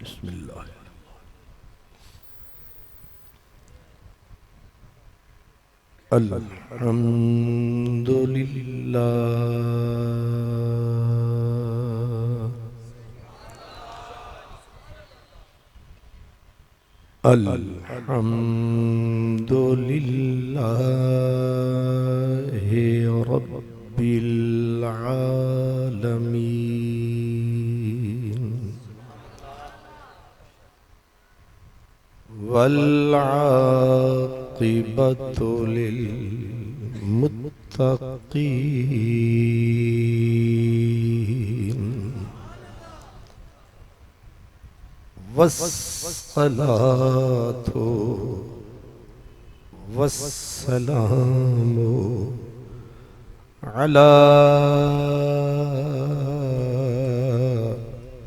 बिस्मिल्लाह। अल्हम्दुलिल्लाह अल्हम्दुलिल्लाहि रब्बिल आलमीन वल आक़िबतु लिल मुत्तक़ीन वस्सलातु वस्सलामु अला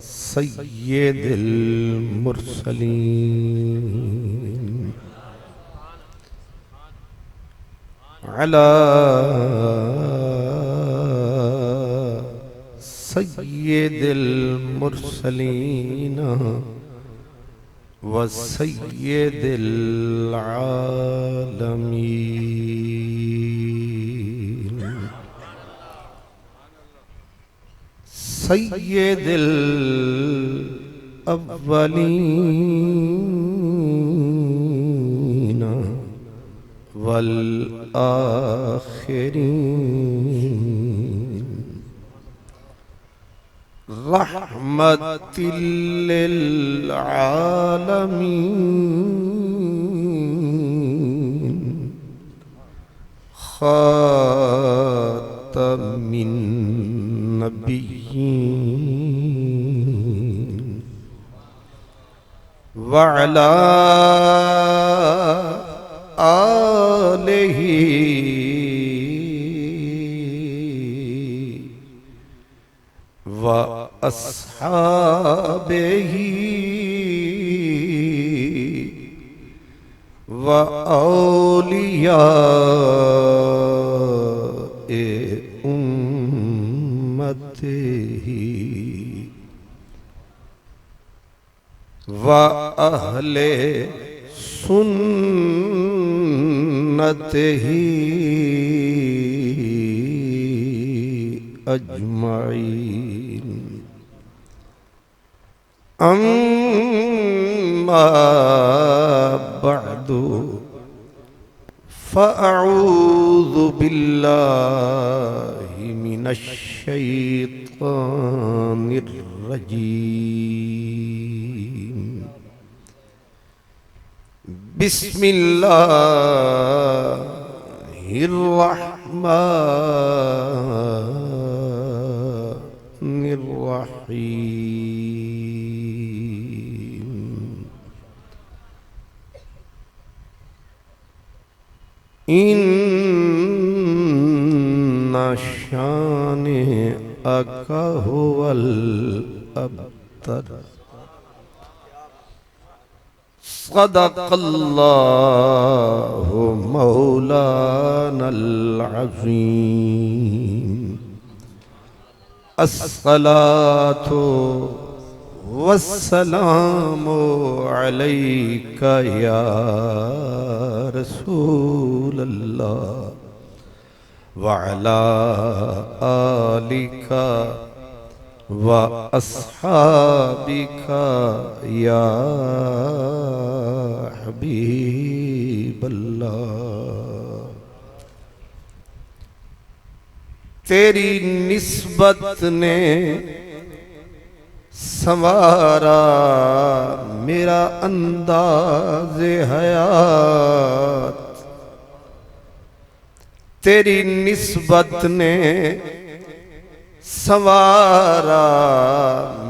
सय्यिदिल मुरसलीन अला सय्यिदिल मुरसलीन व सय्यिदिल आलमीन सय्यिदिल अव्वलीन वल आखिरीन रहमतिल लिल आलमीन खातमिन नबिय्यीन व अला आलिही व अस्हाबिही व औलियाए उम्मतिही व अहले सुन्नतिही अजमाइन अम्मा बअदु फ़अऊज़ु बिल्लाहि मिनश शैतानिर रजीम बिस्मिल्लाहिर रहमानिर रहीम इन्ना शानिअका हुवल अब्तर सदक़ल्लाहु मौलानल अज़ीम अस्सलातु वस्सलामु अलैका या रसूलल्लाह व अला आलिका व अस्हाबिका या हबीबल्लाह। तेरी निस्बत ने संवारा मेरा अंदाज़े हयात, तेरी निस्बत ने संवारा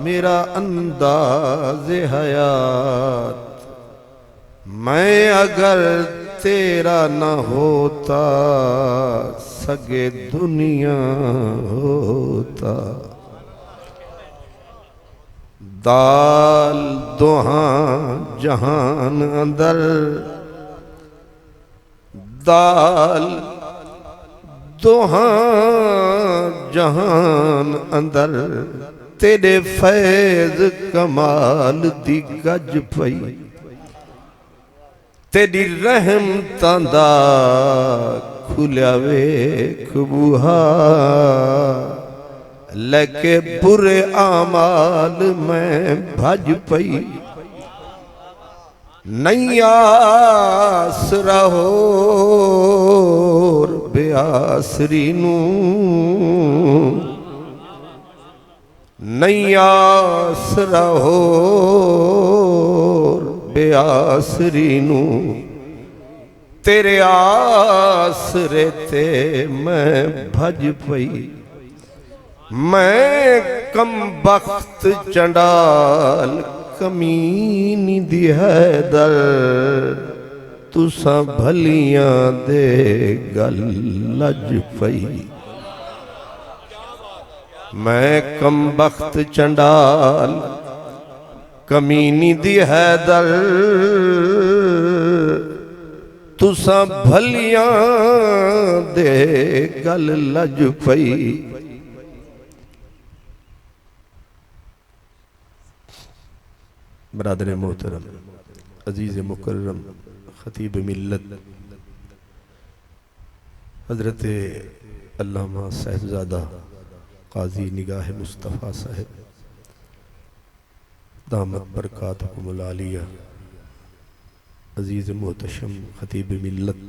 मेरा अंदाज़े हयात। मैं अगर तेरा न होता सगे दुनिया होता। दाल दोहां जहान अंदर, दाल दोहां जहान अंदर तेरे फैज कमाल दी गज पई, तेरी रहमतां दा खुलिया वेख बूहा, लेके बुरे आमाल मैं भज पई। नहीं आसरा होर बेआसरी नूं, नहीं आसरा होर बेआसरी नूं, तेरे आसरे ते मैं भज पई। मैं कम बख्त चंडाल कमीनी दी हैदर, तुसा भलियां दे गल लज पई। मैं कम बख्त चंडाल कमीनी दी हैदर, तुसा भलियां दे गल लज पई। बरादर मोहतरम, अजीज मुकर्रम, खतीब मिल्लत हजरत अल्लामा साहिबजादा काजी निगाह मुस्तफ़ा साहिब दामत बरकातहुमुल आलिया, अजीज मोहतशम खतीब मिल्लत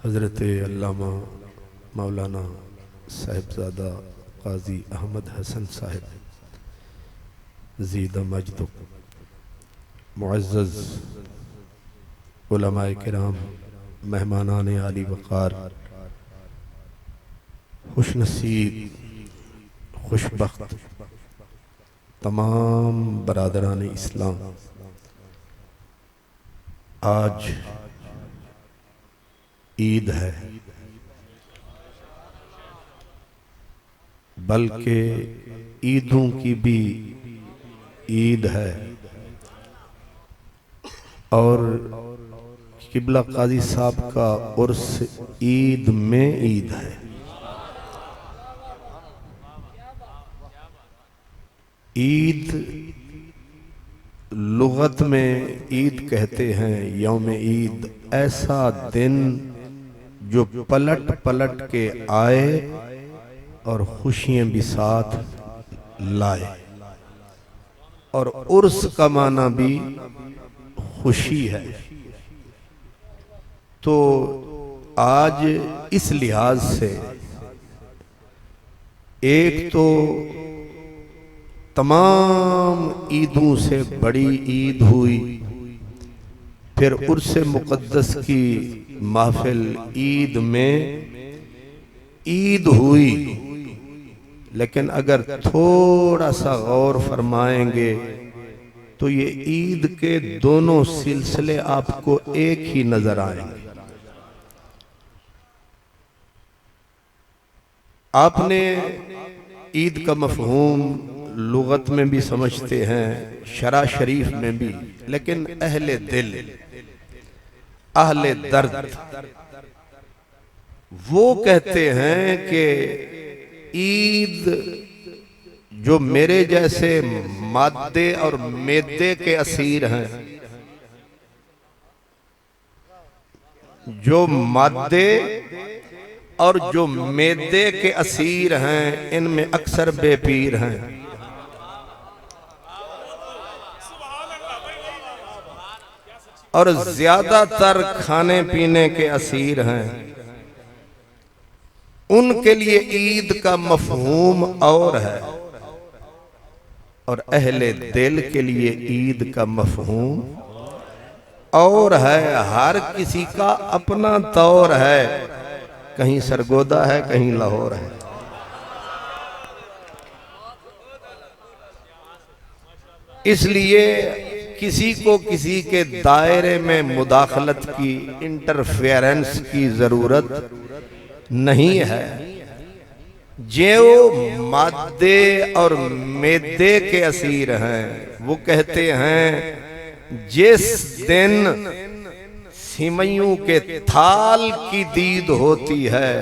हजरत अल्लामा मौलाना साहिबजादा काजी अहमद हसन साहिब ज़ीदा मजदुक, मुअज़्ज़ज़ उलमाए किराम, मेहमानान आली वक़ार, खुशनसीब खुशबख्त तमाम बरादरान इस्लाम, आज ईद है, बल्कि ईदों की भी ईद है। और किबला काजी साहब का उर्स ईद में ईद है। ईद लुगत में ईद कहते हैं, यौम ईद ऐसा दिन जो पलट पलट के आए और खुशियां भी साथ लाए। और उर्स का माना भी खुशी है। तो आज इस लिहाज से एक तो तमाम ईदों से बड़ी ईद हुई, फिर उर्स मुक़द्दस की महफिल ईद में ईद हुई। लेकिन अगर थोड़ा सा गौर फरमाएंगे तो ये ईद के दोनों सिलसिले आपको एक ही नजर आएंगे। आपने ईद का मफहूम लुगत में भी समझते हैं, शरा शरीफ में भी, लेकिन अहले दिल, अहले दर्द वो कहते हैं कि ईद जो मेरे जैसे मादे और मेदे के असीर हैं, जो मादे और जो मेदे के असीर हैं, इनमें अक्सर बेपीर हैं। और ज्यादातर खाने पीने के असीर हैं। उनके लिए ईद का मफहूम और है, और अहले दिल के लिए ईद का मफहूम और है। हर किसी का अपना तौर है, कहीं सरगोदा है, कहीं लाहौर है। इसलिए किसी को किसी के दायरे में मुदाखलत की, इंटरफेरेंस की जरूरत नहीं है। जो मादे और मेदे के असीर हैं, वो कहते हैं जिस दिन सिमइयों के थाल की दीद होती है,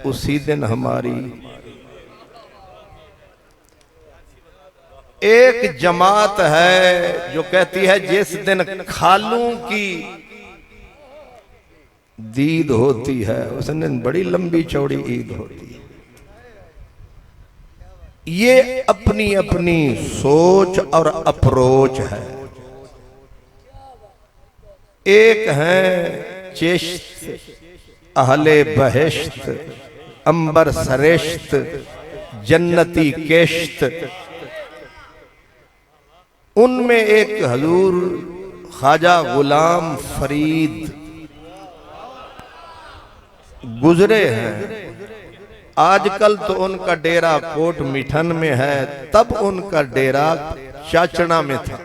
उसी दिन हमारी एक जमात है जो कहती है जिस दिन खालू की दीद होती है उस दिन बड़ी लंबी चौड़ी ईद होती है। ये अपनी अपनी सोच और अप्रोच है। एक है चिश्त अहले बहिश्त अंबर सरिश्त जन्नती केश्त, उनमें एक हजूर ख्वाजा गुलाम फरीद गुजरे हैं। आजकल तो उनका डेरा कोट मिठन में है, तब उनका डेरा चाचना में था।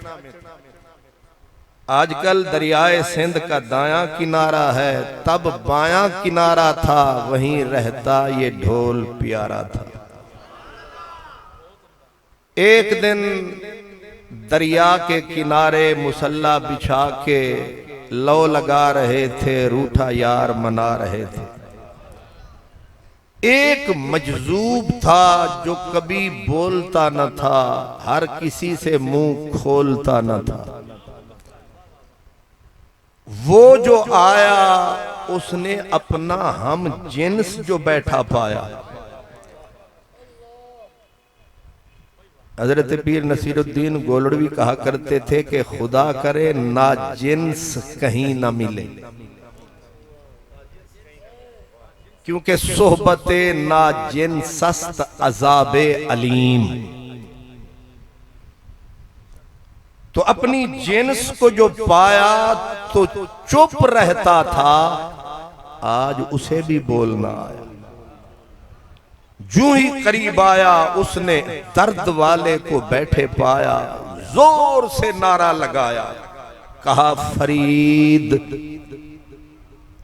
आजकल दरियाए सिंध का दायां किनारा है, तब बायां किनारा था, वहीं रहता ये ढोल प्यारा था। एक दिन दरिया के किनारे मुसल्ला बिछा के लौ लगा रहे थे, रूठा यार मना रहे थे। एक मजजूब था जो कभी बोलता न था, हर किसी से मुंह खोलता न था। वो जो आया उसने अपना हम जिन्स जो बैठा पाया। हजरत पीर नसीरुद्दीन गोलड़वी कहा करते थे कि खुदा करे ना जिन्स कहीं ना मिले, क्योंकि सोहबते ना जिन सस्त अजाबे अलीम। तो अपनी जिन्स को जो पाया तो चुप रहता था, आज उसे भी बोलना आया। जूं ही करीब आया उसने दर्द वाले को बैठे पाया, जोर से नारा लगाया, कहा फरीद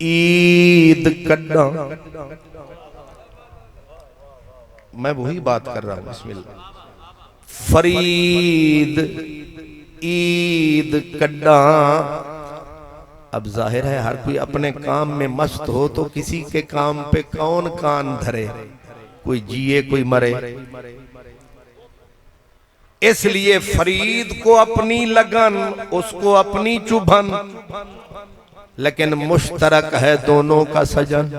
ईद कड्डा। मैं वही बात कर रहा हूं, बिस्मिल्लाह। फरीद ईद कड्डा। अब जाहिर है हर कोई अपने काम में मस्त हो तो किसी के काम पे कौन कान धरे, कोई जिए कोई मरे। इसलिए फरीद को अपनी लगन, उसको अपनी चुभन, लेकिन मुश्तरक है दोनों का सजन।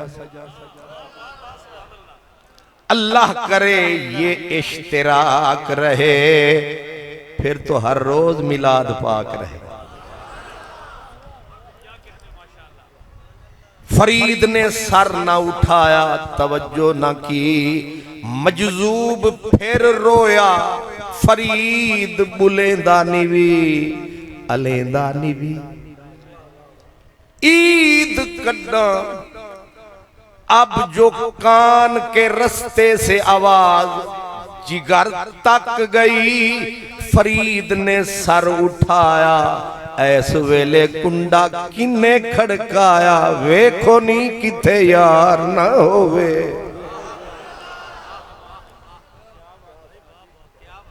अल्लाह करे ये इश्तिराक रहे, फिर तो हर रोज मिलाद पाक रहे। फरीद ने सर ना उठाया, तवज्जो ना की, मजजूब फिर रोया। फरीद बुलेंदा निवी अलेंदा निवी। ईद कड्डा। अब जो कान के रस्ते से आवाज जिगर तक गई, फरीद ने सर उठाया। ऐस वेले कुंडा किन्ने खड़काया, वेखो नी किथे यार ना होवे।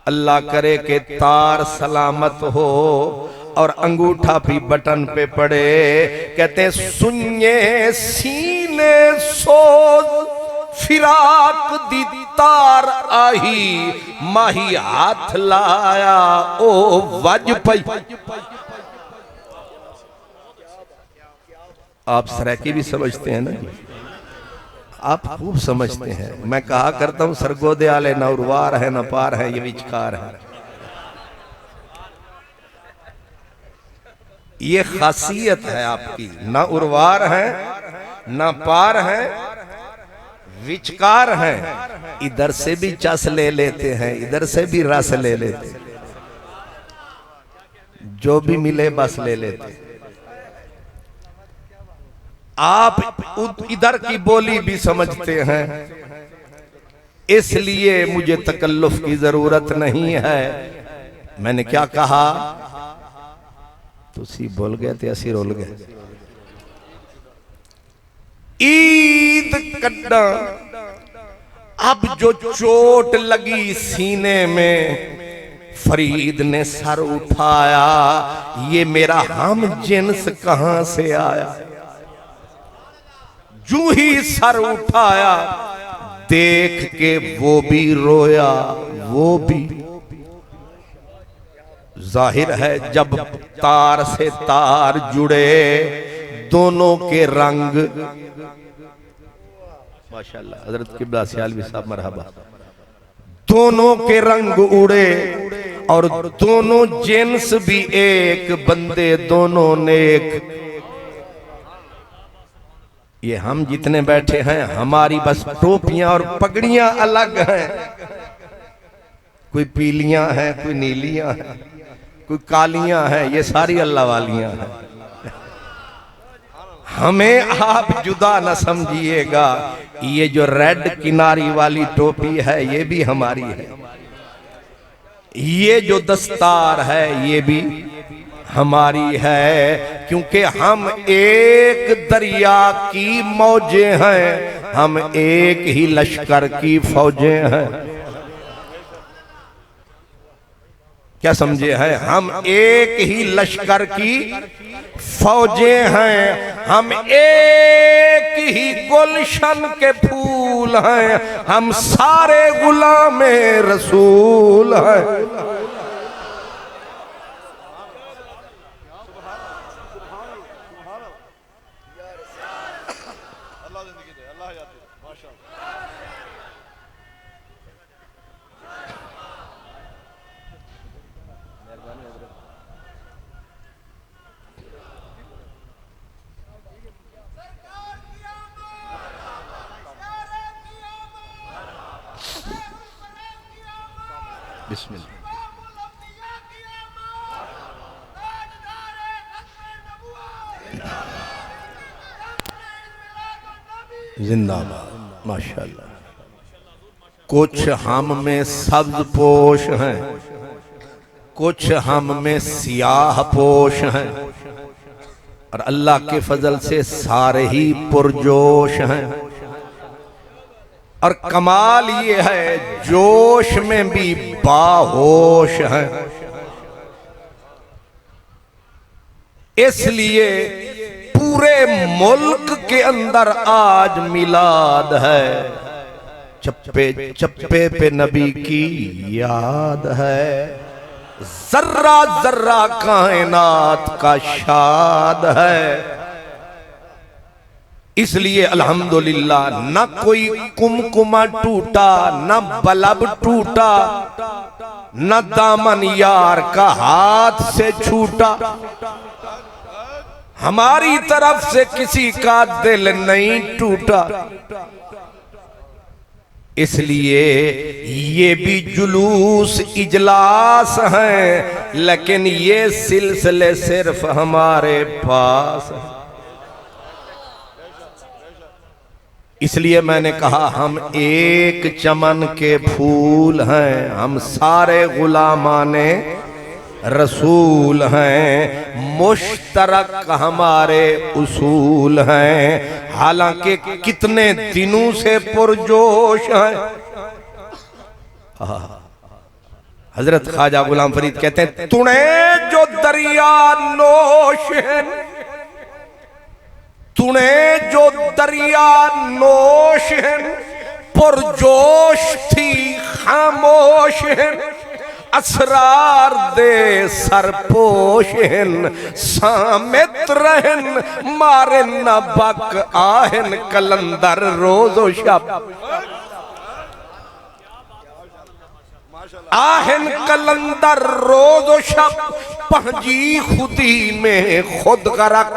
अल्लाह करे के तार सलामत हो और अंगूठा भी बटन पे पड़े। कहते सुन्ये सीने सोज फिराक दी तार आही, माही हाथ लाया ओ वज पई। आप सराकी भी समझते हैं ना, आप खूब समझते हैं। मैं कहा करता हूं सरगोदे आले ना उर्वार है ना पार है, ये विचकार है। ये खासियत है आपकी, ना उर्वार है ना पार है, विचकार है। इधर से भी चस ले लेते हैं, इधर से भी रस ले लेते हैं, जो भी मिले बस ले लेते हैं। आप इधर की बोली भी समझते हैं, इसलिए मुझे तकल्लुफ की जरूरत नहीं है। मैंने क्या कहा, तुसी बोल गए थे असी रोल गए। ईद कड्डा। अब जो चोट लगी सीने में, फरीद ने सर उठाया, ये मेरा हम जिन्स कहां से आया। जूं ही सर उठाया, देख के वो भी रोया, वो भी। जाहिर है जब तार से तार जुड़े दोनों के रंग, माशाअल्लाह हजरत किबला सियालवी साहब मरहबा, दोनों के रंग उड़े और दोनों जिन्स भी एक, बंदे दोनों नेक। ये हम जितने बैठे हैं हमारी बस टोपियां और पगड़ियां अलग हैं, कोई पीलियां हैं, कोई नीलियां हैं, कोई कालियां हैं, ये सारी अल्लाह वालियां हैं। हमें आप जुदा न समझिएगा, ये जो रेड किनारी वाली टोपी है ये भी हमारी है, ये जो दस्तार है ये भी हमारी है, क्योंकि हम एक दरिया की मौजें हैं, हम एक ही लश्कर की फौजें हैं। क्या समझे हैं? हम एक ही लश्कर की फौजें हैं, हम एक ही गुलशन के फूल हैं, हम सारे गुलामे रसूल हैं। बिस्मिल्लाह। जिंदाबाद माशाअल्लाह। कुछ हम में सब्ज पोश हैं, कुछ हम में सियाह पोश हैं, और अल्लाह के फजल से सारे ही पुरजोश हैं। और कमाल ये है जोश में भी बाहोश है। इसलिए पूरे मुल्क के अंदर आज मिलाद है, चप्पे चप्पे पे नबी की याद है, जर्रा जर्रा कायनात का शाद है। इसलिए अल्हम्दुलिल्लाह न कोई कुमकुमा टूटा, न बलब टूटा, न दामन यार का हाथ से छूटा, हमारी तरफ से किसी का दिल नहीं टूटा। इसलिए ये भी जुलूस इजलास हैं, लेकिन ये सिलसिले सिर्फ हमारे पास हैं। इसलिए मैंने कहा हम एक चमन के फूल हैं, हम सारे गुलामाने रसूल हैं, मुश्तरक हमारे उसूल हैं। हालांकि कितने दिनों से पुरजोश हैं। हजरत ख्वाजा गुलाम फरीद कहते हैं, तूने जो दरिया नोश है, तूने जो दरिया नोश है, पुरजोश थी खामोश है, असरार दे सरपोश हैं, सामित रहन मारे न बक आहन कलंदर रोजो शब, आहन कलंदर रोजो शब, पहजी खुदी में खुद गरक।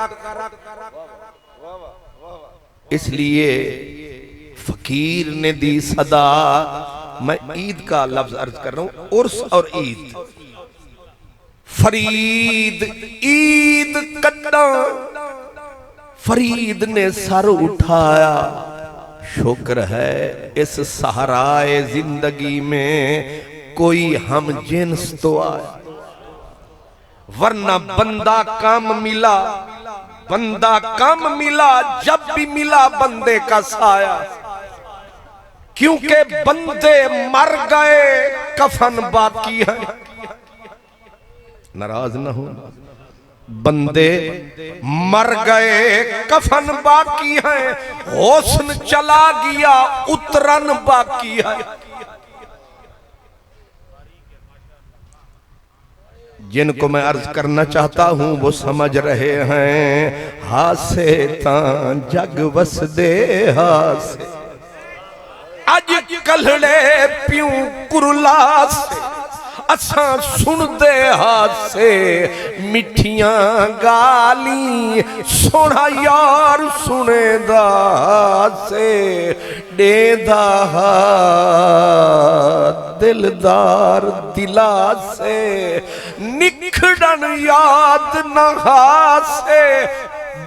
इसलिए फकीर ने दी सदा, मैं ईद का लफ्ज अर्ज कर रहा हूं, उर्स और ईद। फरीद ईद कट्टा, फरीद ने सर उठाया, शुक्र है इस सहराए जिंदगी में कोई हम जिन्स तो आया, वरना बंदा कम मिला, बंदा कम मिला, जब भी मिला बंदे का साया, क्योंकि बंदे मर गए कफन बाकी है। नाराज न हो, बंदे मर गए कफन बाकी है, हुस्न चला गया उतरन बाकी है। जिनको मैं अर्ज करना चाहता हूं वो समझ रहे हैं। हासे तां जग वसदे हासे, अज कलड़े प्यूं कुरलास असा सुनदे हासे, मिठियां गाली सोना यार सुनेदा हासे, डेदा दिलदार दिला से, निखड़न याद न हासे,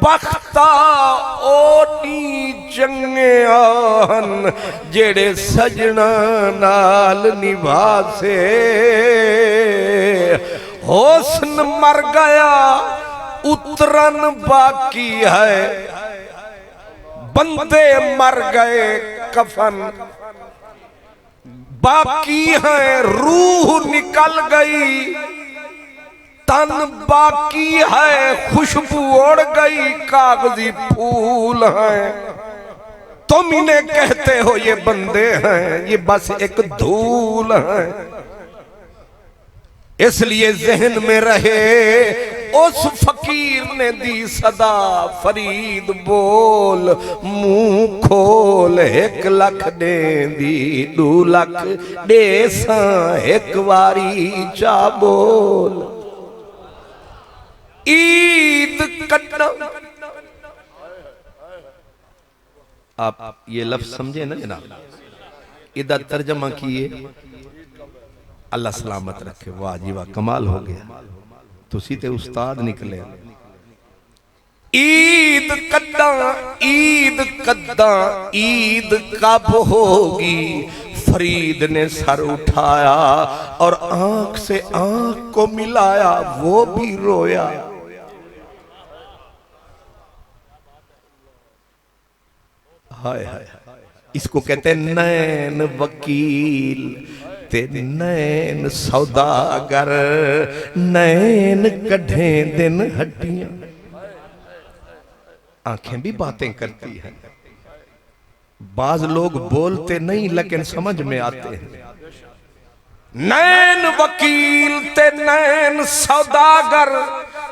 बख्ता ओनी चंगे आन जेड़े सजना नाल निभासे। हुस्न मर गया उतरन बाकी है, बंदे मर गए कफन बाकी है, रूह निकल गई तन बाकी है, खुशबू उड़ गई कागजी फूल हैं। तुम इन्हें कहते हो ये बंदे हैं, ये बस एक धूल है। इसलिए जहन में रहे उस फकीर ने दी सदा, फरीद बोल मुंह खोल, 1 लाख दे दी 2 लाख देसा, एक वारी चा बोल। ईद कटना, आप ये लफ्ज समझे ना जनाब, इधर तर्जमा किए, अल्लाह सलामत रखे। वाह जी वाह, कमाल हो गया, तुसी ते उस्ताद निकले। ईद कद्दा ईद कद्दा ईद कब होगी, फरीद ने सर उठाया और आंख से आंख को मिलाया, वो भी रोया। हाय हाय, इसको कहते हैं नैन वकील ते नैन सौदागर, नैन कढ़े दिन हड्डियां। आंखें भी बातें करती हैं, बाज लोग बोलते नहीं लेकिन समझ में आते हैं। नैन वकील ते नैन सौदागर,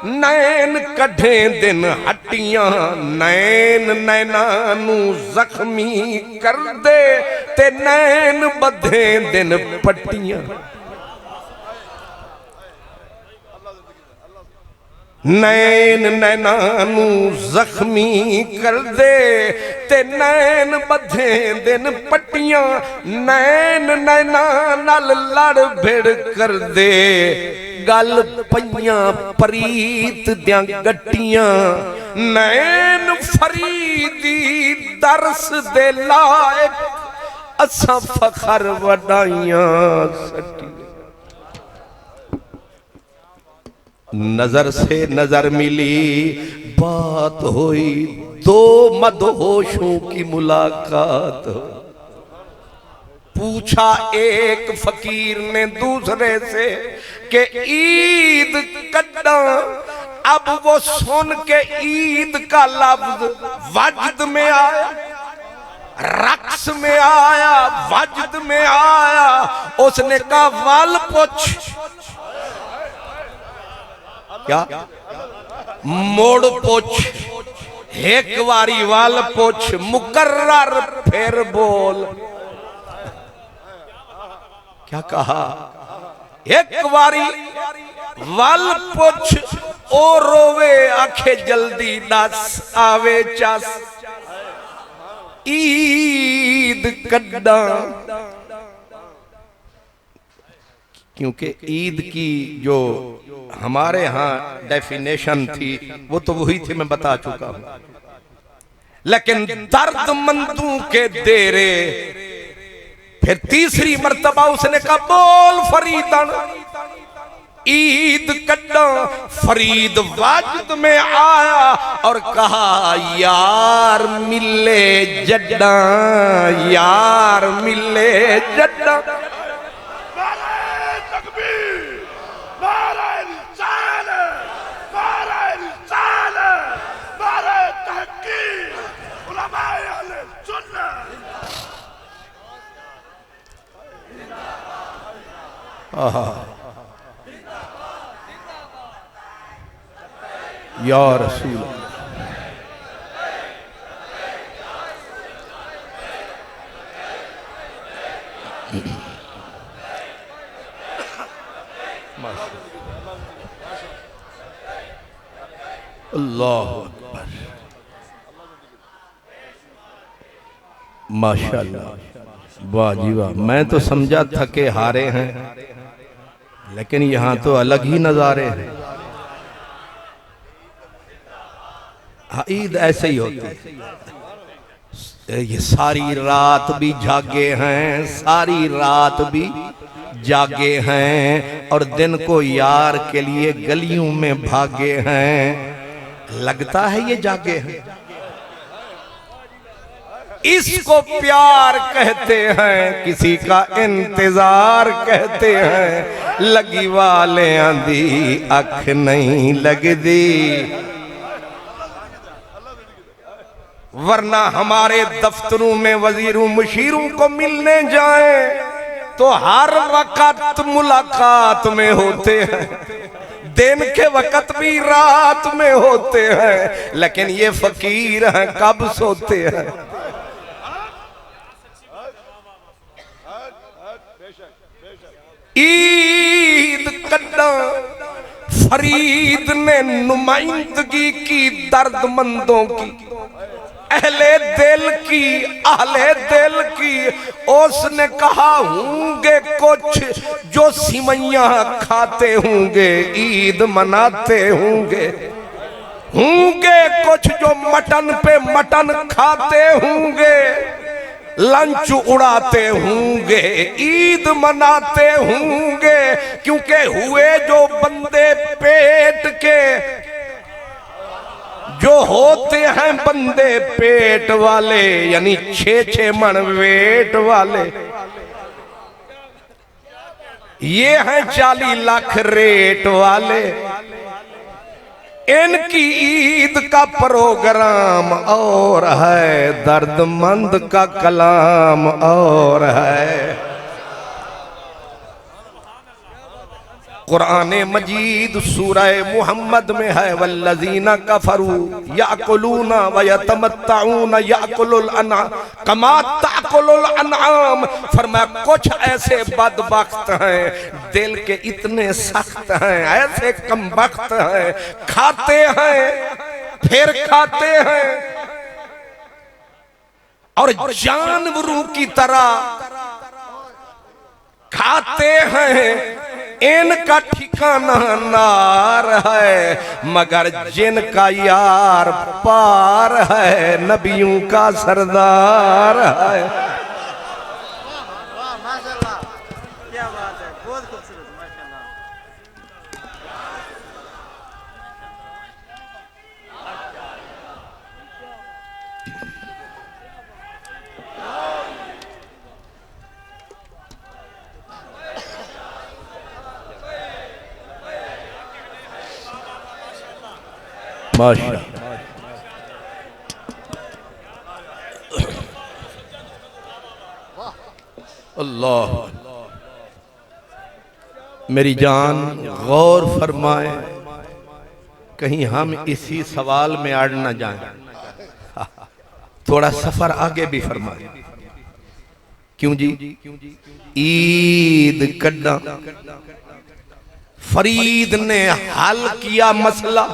नैन कढ़े दिन हड्डियां, नैन नैना नू जख्मी कर दे ते नैन बधे दिन पट्टियां। नैन नैना नू जख्मी कर दे ते नैन बधे दिन पट्टियां, नैन नैना नाल लड़ भिड़ कर दे, गल पइयां परीत दियां गट्टियां। नैन फरीदी दरस दे लायक, असां फखर वडाइयां सट्टियां। नजर से नजर मिली बात हुई, 2 मदहोशों की मुलाकात। पूछा एक फकीर ने दूसरे से कि ईद कद्दा, अब वो सुन के ईद का लफ्ज वजद में आया, रक्स में आया, वजद में आया। उसने कहा वाल पूछ, क्या मोड़ पोछ, एक वारी वाल पोछ, मुकर्रर फिर बोल। क्या कहा? एक वारी वाल पोछ, ओ रोवे आखे जल्दी दस आवे चस, ईद कड्डा। क्योंकि ईद की जो हमारे यहाँ डेफिनेशन थी वो तो वही थी, मैं बता चुका हूं। लेकिन दर्दमंदों के देरे, फिर तीसरी मर्तबा उसने कहा बोल फरीदन, ईद कड्डा। फरीद वाजिद में आया और कहा यार मिले जड्डा, यार मिले जड्डा। या रसूल अल्लाह अकबर। माशाअल्लाह, वाह जी वाह। मैं तो समझा थके हारे हैं, लेकिन यहाँ तो अलग ही नज़ारे हैं। हाँ, ईद ऐसे ही होती है। ये सारी रात भी जागे हैं, सारी रात भी जागे हैं, और दिन को यार के लिए गलियों में भागे हैं। लगता है ये जागे हैं। इसको प्यार कहते हैं, किसी का इंतजार कहते हैं। लगी वाले आंधी अख नहीं लगदी, वरना हमारे दफ्तरों में वजीरों मुशीरों को मिलने जाए तो हर वक्त मुलाकात में होते हैं, दिन के वक्त भी रात में होते हैं, लेकिन ये फकीर हैं कब सोते हैं। ईद कड्डा फरीद ने नुमाइंदगी की दर्दमंदों की, अहले दिल की, अहले दिल की। उसने कहा होंगे कुछ जो सिमैयां खाते होंगे, ईद मनाते होंगे। होंगे कुछ जो मटन पे मटन खाते होंगे, लंच उड़ाते होंगे, ईद मनाते होंगे। क्योंकि हुए जो बंदे पेट के, जो होते हैं बंदे पेट वाले, यानी 6-6 मन वेट वाले, ये हैं 40 लाख रेट वाले। इनकी ईद का प्रोग्राम और है, दर्दमंद का कलाम और है। कुरान मजीद सूरह मुहम्मद में है, वल्लज़ीना कफरू याकुलूना व यतमत्तऊना याकुलुल अनआम कमा ताकुलुल अनआम। फरमाया कुछ ऐसे बदबख्त हैं, दिल के इतने सख्त हैं, ऐसे कमबख्त हैं, खाते हैं फिर खाते हैं और जानवरों की तरह खाते हैं। इनका ठिकाना नार है, मगर जिनका यार पार है, नबियों का सरदार है। माशाल्लाह, क्या बात है, बहुत खूबसूरत, माशाल्लाह। माशाअल्लाह, अल्लाह। मेरी जान गौर फरमाए, कहीं हम इसी सवाल में अड़ न जाएं। थोड़ा सफर आगे भी फरमाए। क्यों जी? ईद कड्डा फरीद ने हल किया मसला।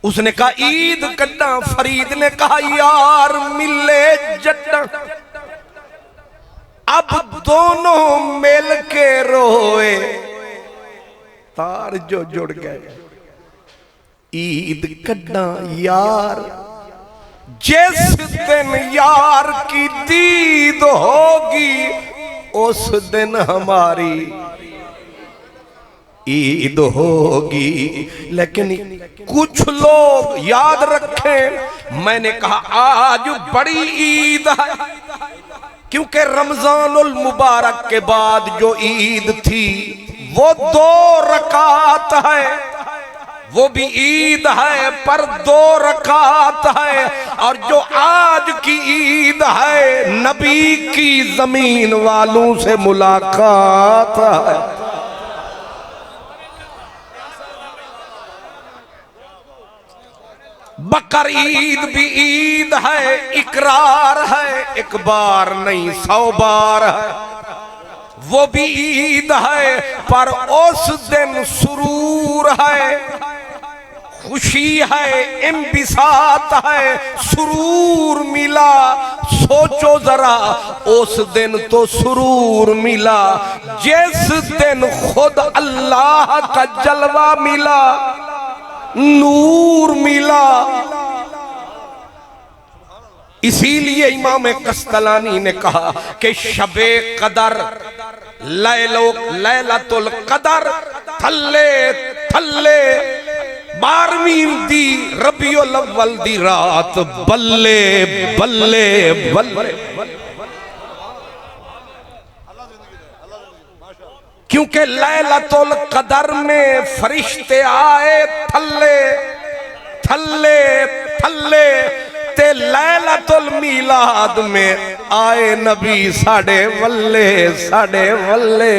उसने कहा ईद कड्डा, फरीद ने कहा यार मिले जट्टा। अब दोनों मिल के रोए, तार जो जुड़ गए। ईद कड्डा यार, जिस दिन यार की दीद होगी उस दिन हमारी ईद होगी। लेकिन कुछ लोग याद रखें, मैंने कहा आज बड़ी ईद है, क्योंकि रमजानुल मुबारक के बाद जो ईद थी वो 2 रकात है, वो भी ईद है पर 2 रकात है। और जो आज की ईद है, नबी की जमीन वालों से मुलाकात है। बकर ईद भी ईद है, इकरार है, एक बार नहीं 100 बार है। वो भी ईद है पर उस दिन सुरूर है, खुशी है, इम्बिसात है, सुरूर मिला। सोचो जरा उस दिन तो सुरूर मिला जिस दिन खुद अल्लाह का जलवा मिला, नूर मिला। इसीलिए इमाम कस्तलानी ने कहा कि शबे कदर लैलतुल कदर थल्ले थल्ले 12वीं दी रबीउल अव्वल दी रात बल्ले बल्ले बल्ले। क्योंकि लैलतुल कदर में फरिश्ते आए थल्ले थल्ले थल्ले, ते लैलतुल मीलाद में आए नबी साडे वल्ले साडे वल्ले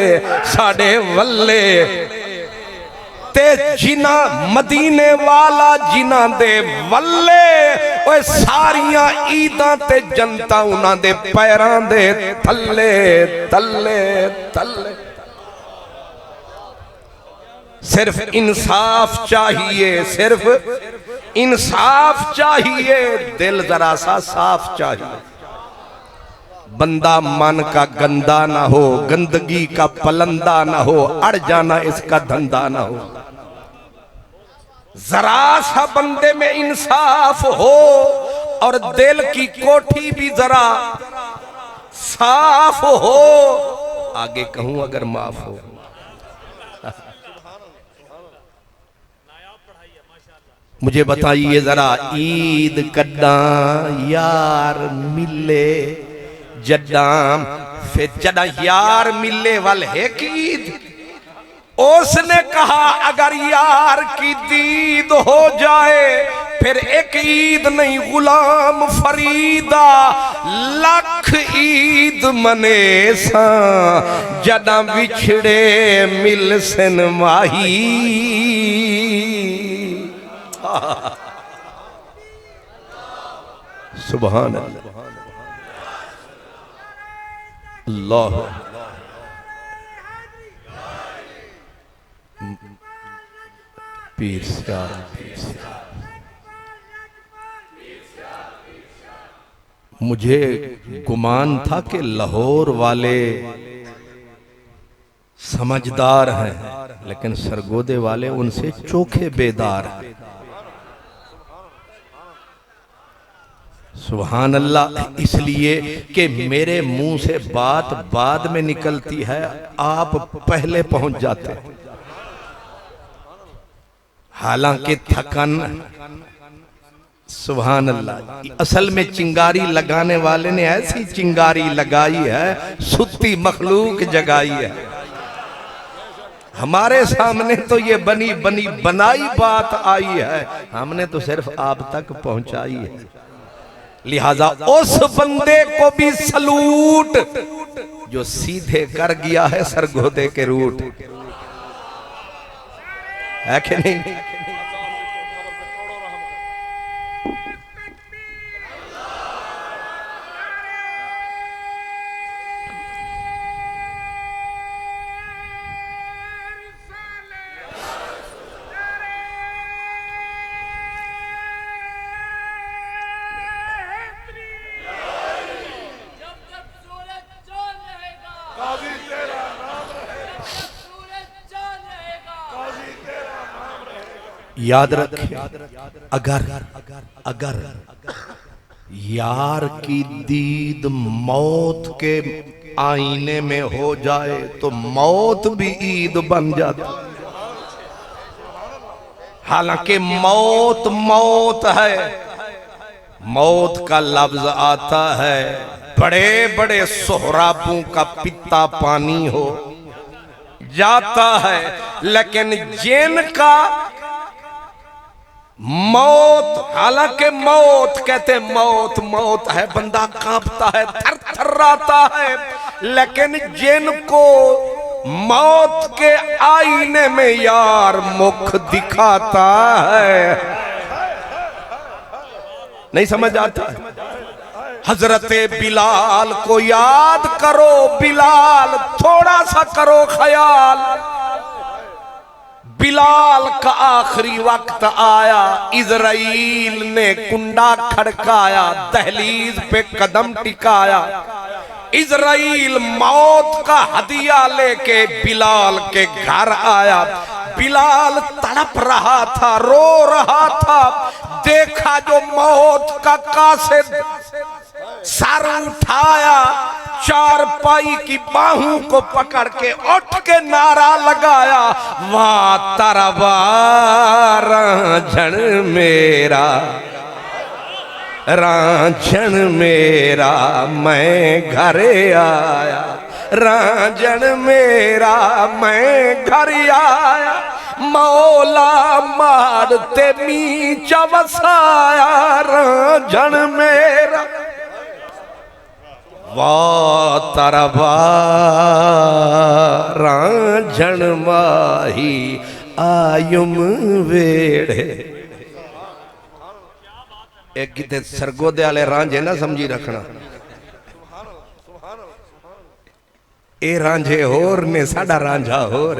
साडे वल्ले। ते जिना मदीने वाला जिना दे वल्ले, ओए सारियां ईदां ते जनता उन्हां दे पैरां दे थल्ले थल्ले थल्ले। सिर्फ इंसाफ चाहिए, सिर्फ इंसाफ चाहिए, दिल जरा सा साफ चाहिए। बंदा मन का गंदा ना हो, गंदगी का पलंदा ना हो, अड़ जाना इसका धंधा ना हो। जरा सा बंदे में इंसाफ हो और दिल की कोठी भी जरा साफ हो, आगे कहूं अगर माफ हो। मुझे बताइए जरा, ईद कड्डा यार मिले जड्डा, फिर जड़ा यार मिले वाल है की ईद। उसने कहा अगर यार की दीद हो जाए फिर एक ईद नहीं गुलाम फरीदा, लख ईद मने सा जड़ा बिछड़े मिल सन माही। सुभान अल्लाह। पीर साहब, मुझे गुमान था कि लाहौर वाले समझदार हैं, लेकिन सरगोदे वाले उनसे चोखे बेदार हैं। सुभान अल्लाह। इसलिए कि मेरे मुंह से बात बाद में निकलती है, आप पहले पहुंच जाते हैं। हालांकि थकन, सुभान अल्लाह, असल में चिंगारी लगाने वाले ने ऐसी चिंगारी लगाई है, सुत्ती मखलूक जगाई है। हमारे सामने तो ये बनी बनी बनाई बात आई है, हमने तो सिर्फ आप तक पहुंचाई है। लिहाजा उस बंदे को भी सलूट जो सीधे कर गया है सरगोदे के रूट, है कि नहीं? याद रखें, अगर अगर यार की दीद मौत के आईने में हो जाए तो मौत भी ईद बन जाती। हालांकि मौत मौत है, मौत का लफ्ज आता है, बड़े बड़े सोहराबों का पिता पानी हो जाता है, लेकिन जिनका मौत, हालांकि मौत कहते मौत मौत है, बंदा कांपता है, थर थर्राता है, लेकिन जिनको मौत के आईने में यार मुख दिखाता है, नहीं समझ आता? हजरत बिलाल को याद करो, बिलाल थोड़ा सा करो ख्याल। बिलाल का आखिरी वक्त आया, इजराइल ने कुंडा खड़काया, दहलीज पे कदम टिकाया। इजराइल मौत का हदिया लेके बिलाल के घर आया। बिलाल तड़प रहा था, रो रहा था। देखा जो मौत का कासिद, सर उठाया, चारपाई की बाहों को पकड़ के उठ के नारा लगाया, वाह तरबा रांझण मेरा, रांझण मेरा मैं घर आया, रांझण मेरा मैं घर आया, मौला मारते मीचा वसाया, रांझण मेरा वाह तरबा रांझण माही आयुम वेड़े। एक किते सरगोदे वाले रांझे ना समझी रखना, ए रांझे होर ने साडा रांझा होर।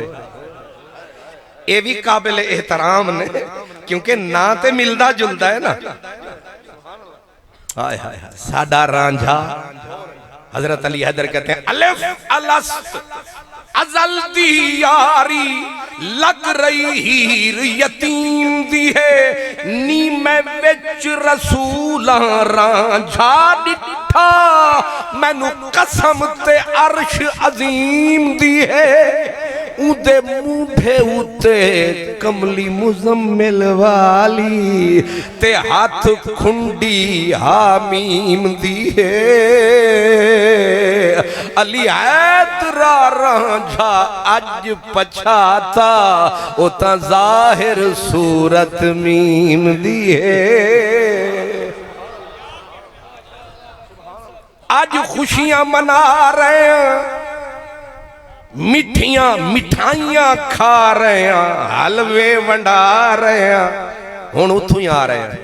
ये भी काबिल एहतराम ने, क्योंकि ना ते मिलदा जुलदा है ना। हाय हाय हाय, साडा रांझा। हजरत अली हैदर कहते हैं अलिफ अलस्त अजल दी यारी, लग रही हीर यतीम दी है, नी मैं विच रसूला रांझा डिठा, मैनू कसम ते अर्श अजीम दी है, उदे मूठे उते कमली मुजम्मिल वाली, ते हाथ खुंडी हामीम दी है। अली हैदरा रांझा अज पछाता, उता जाहिर सूरत मीम दी है। आज खुशियां मना रहे हैं, मिठियां मिठाइयां खा रहे हैं, हलवे वंडा रहे हैं, हुण उथों ही आ रहे हैं।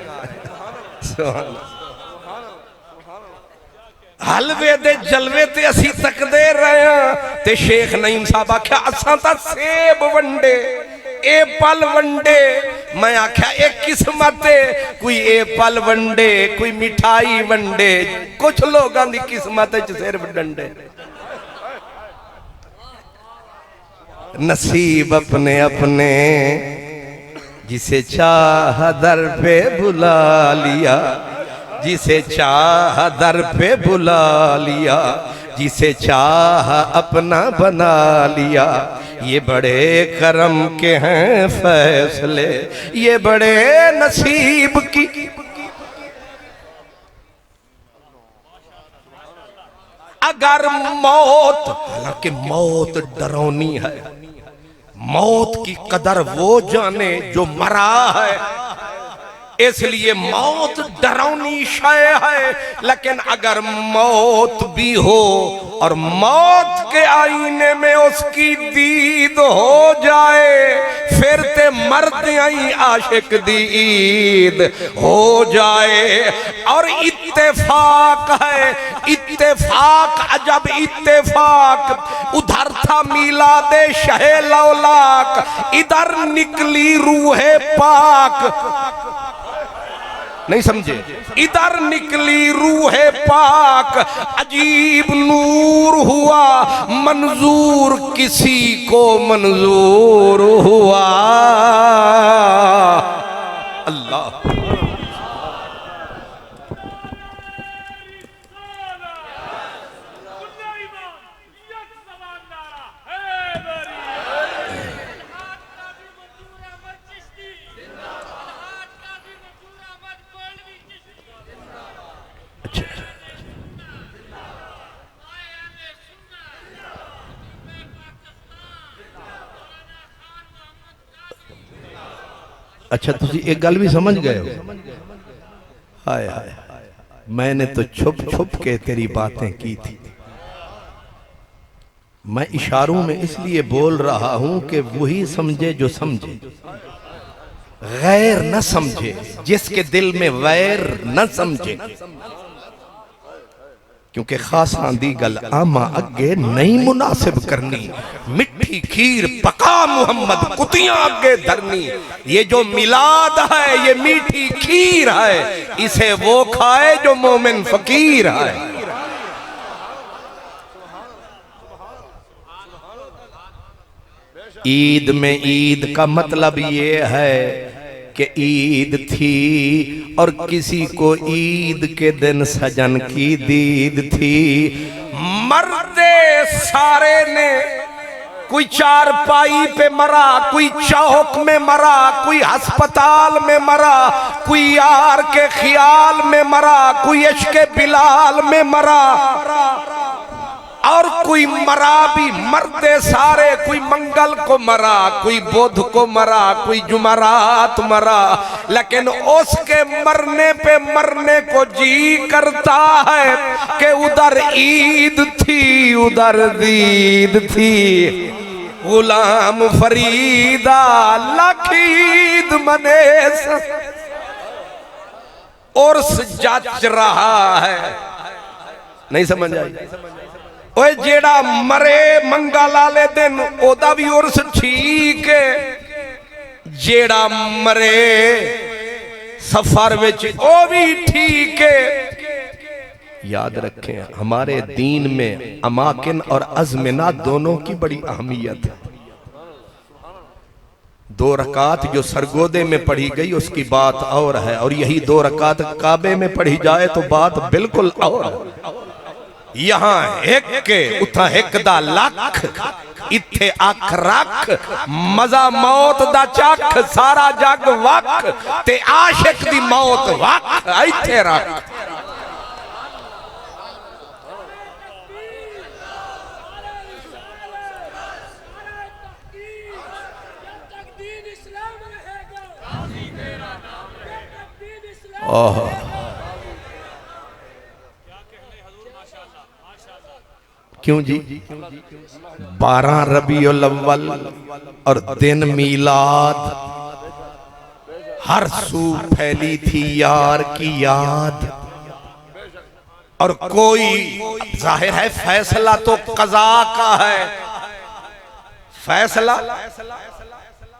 हलवे दे जलवे ते असी तकदे रहे हैं, ते शेख नईम साहब आख्या असां तां सेब वंडे, एपल वंडे। मैं आख्या एक किस्मत है, कोई एपल वंडे, कोई मिठाई वंडे, कुछ लोगों की किस्मत सिर्फ डंडे। नसीब अपने अपने, जिसे चाह दर पे बुला लिया, जिसे चाह दर पे बुला लिया, जिसे चाह अपना बना लिया। ये बड़े करम के हैं फैसले, ये बड़े नसीब की। अगर मौत, हालांकि मौत डरावनी है, मौत की कदर वो जाने जो मरा है, इसलिए मौत डरावनी शय है। लेकिन अगर मौत भी हो और मौत के आईने में उसकी दीद हो जाए, फिर ते मर्द आई आशिक दी ईद हो जाए। और इत्तेफाक है, इत्तेफाक अजब इत्तेफाक, उधर था मीलादे शहे लौलाक, इधर निकली रूहे पाक। नहीं समझे? इधर निकली रूहे पाक, अजीब नूर हुआ मंजूर, किसी को मंजूर हुआ। अल्लाह अच्छा, तुसी एक गल भी समझ गए हो? हाय हाय, मैंने तो छुप छुप के तेरी बातें की थी। मैं इशारों में इसलिए बोल रहा हूं कि वही समझे जो समझे। गैर न समझे, जिसके दिल में वैर न समझे, क्योंकि खासा दी गल आमा अगे नहीं मुनासिब करनी। मिठी खीर पका मुहम्मद कुतियां अगे धरनी। ये जो मिलाद है ये मीठी खीर है, इसे वो खाए जो मोमिन फकीर है। ईद में ईद का मतलब ये है कि ईद थी और किसी को ईद के दिन सजन की दीद थी। मर्दे सारे ने कोई चारपाई पे मरा, कोई चौक में मरा, कोई अस्पताल में मरा, कोई यार के ख्याल में मरा, कोई इश्क़े बिलाल में मरा, और कोई मरा भी मरते सारे। कोई मंगल को मरा, कोई बुध को मरा, कोई जुमरात मरा, लेकिन उसके मरने पे मरने को जी करता है कि उधर ईद थी उधर दीद थी। गुलाम फरीदा लख ईद मने उर्स जच रहा है। नहीं समझ आई? ओए जेड़ा मरे मंगल वाले दिन ओदा भी उर्स ठीक है, जेड़ा मरे सफर विच ओ भी ठीक है। याद रखें हमारे दीन में अमाकिन और अज़मिना दोनों की बड़ी अहमियत है। 2 रकात जो सरगोदे में पढ़ी गई उसकी बात और है, और यही 2 रकात काबे में पढ़ी जाए तो बात बिल्कुल और है। यहाँ एक के उथा एक दा लख, इत्थे अख रख, मजा मौत दा चख, सारा जग वख, ते आशिक दी मौत वख इत्थे रख। ओह क्यों जी? 12 रबीउल अव्वल और दिन मीलाद, हर सू फैली थी यार की याद। और कोई जाहिर है फैसला तो कज़ा का है। फैसला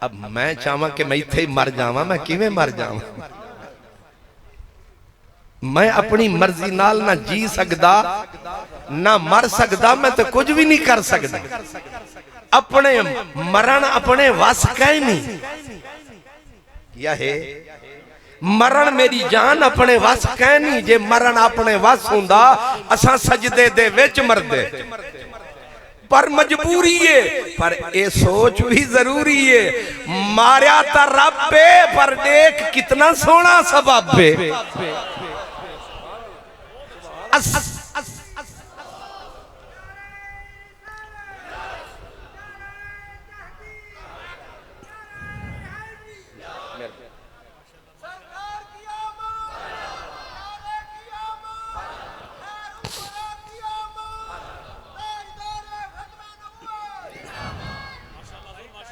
अब मैं चाहवा कि मैं इत्थे मर जावा, मैं किवें मर जावा? मैं अपनी मर्जी नाल ना जी सकदा ना मर सकदा, मैं तो कुछ भी नहीं कर सकदा। अपने मरण अपने वस कह नहीं, या है मरण मेरी जान अपने वस कह नहीं। जे मरण अपने वस हुंदा असां सजदे दे विच मरदे, पर मजबूरी है। पर ये सोच भी जरूरी है, मारिया ता रब है पर देख कितना सोना सबब है।